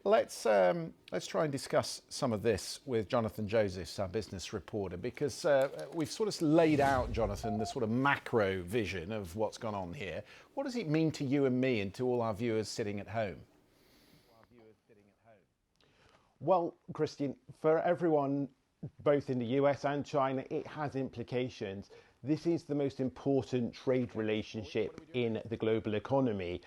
Let's try and discuss some of this with Jonathan Josephs, our business reporter, because we've sort of laid out, Jonathan, the sort of macro vision of what's gone on here. What does it mean to you and me and to all our viewers sitting at home? Well, Christian, for everyone, both in the US and China, it has implications. This is the most important trade relationship in the global economy.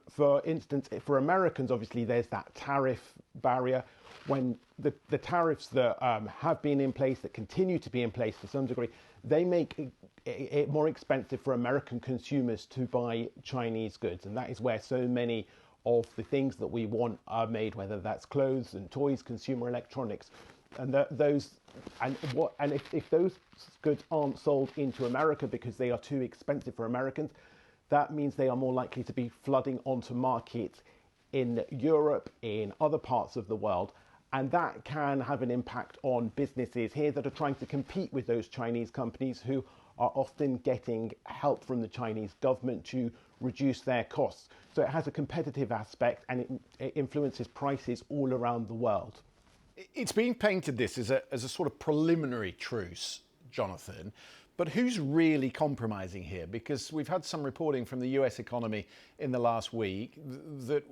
For instance, for Americans, obviously, there's that tariff barrier. When the tariffs that have been in place, that continue to be in place to some degree, they make it more expensive for American consumers to buy Chinese goods. And that is where so many of the things that we want are made, whether that's clothes and toys, consumer electronics. And if those goods aren't sold into America because they are too expensive for Americans, that means they are more likely to be flooding onto markets in Europe, in other parts of the world. And that can have an impact on businesses here that are trying to compete with those Chinese companies who are often getting help from the Chinese government to reduce their costs. So it has a competitive aspect, and it influences prices all around the world. It's being painted this as a sort of preliminary truce, Jonathan, but who's really compromising here? Because we've had some reporting from the US economy in the last week that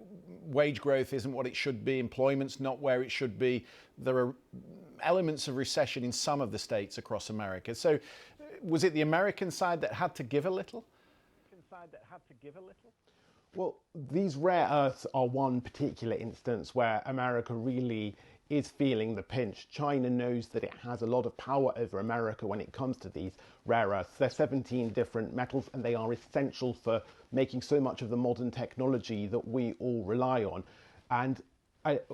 wage growth isn't what it should be, employment's not where it should be. There are elements of recession in some of the states across America. So was it the American side that had to give a little? Well, these rare earths are one particular instance where America really is feeling the pinch. China knows that it has a lot of power over America when it comes to these rare earths. There's 17 different metals, and they are essential for making so much of the modern technology that we all rely on. And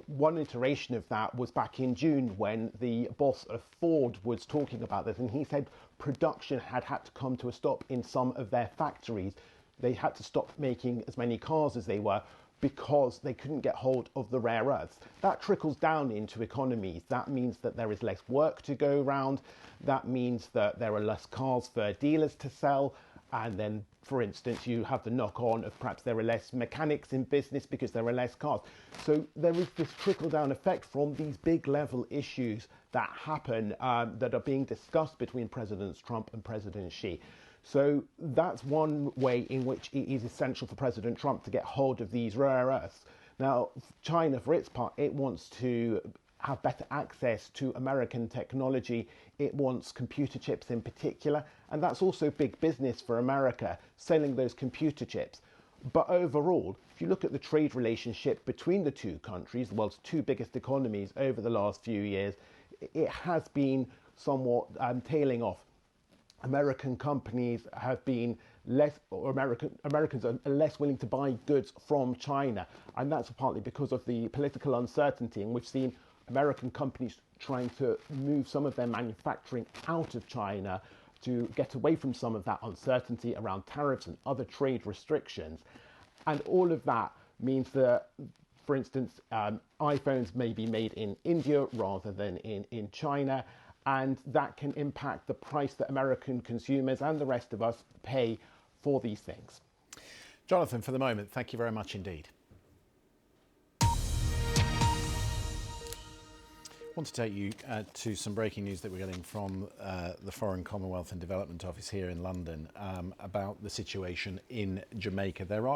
one iteration of that was back in June when the boss of Ford was talking about this, and he said production had to come to a stop in some of their factories. They had to stop making as many cars as they were because they couldn't get hold of the rare earths. That trickles down into economies. That means that there is less work to go around. That means that there are less cars for dealers to sell. And then, for instance, you have the knock-on of perhaps there are less mechanics in business because there are less cars. So there is this trickle-down effect from these big-level issues that happen that are being discussed between President Trump and President Xi. So that's one way in which it is essential for President Trump to get hold of these rare earths. Now, China, for its part, it wants to have better access to American technology. It wants computer chips in particular, and that's also big business for America, selling those computer chips. But overall, if you look at the trade relationship between the two countries, the world's two biggest economies over the last few years, it has been somewhat tailing off. American companies have been Americans are less willing to buy goods from China, and that's partly because of the political uncertainty, and we've seen American companies trying to move some of their manufacturing out of China to get away from some of that uncertainty around tariffs and other trade restrictions. And all of that means that, for instance, iPhones may be made in India rather than in China, and that can impact the price that American consumers and the rest of us pay for these things. Jonathan, for the moment, thank you very much indeed. I want to take you to some breaking news that we're getting from the Foreign Commonwealth and Development Office here in London about the situation in Jamaica. There are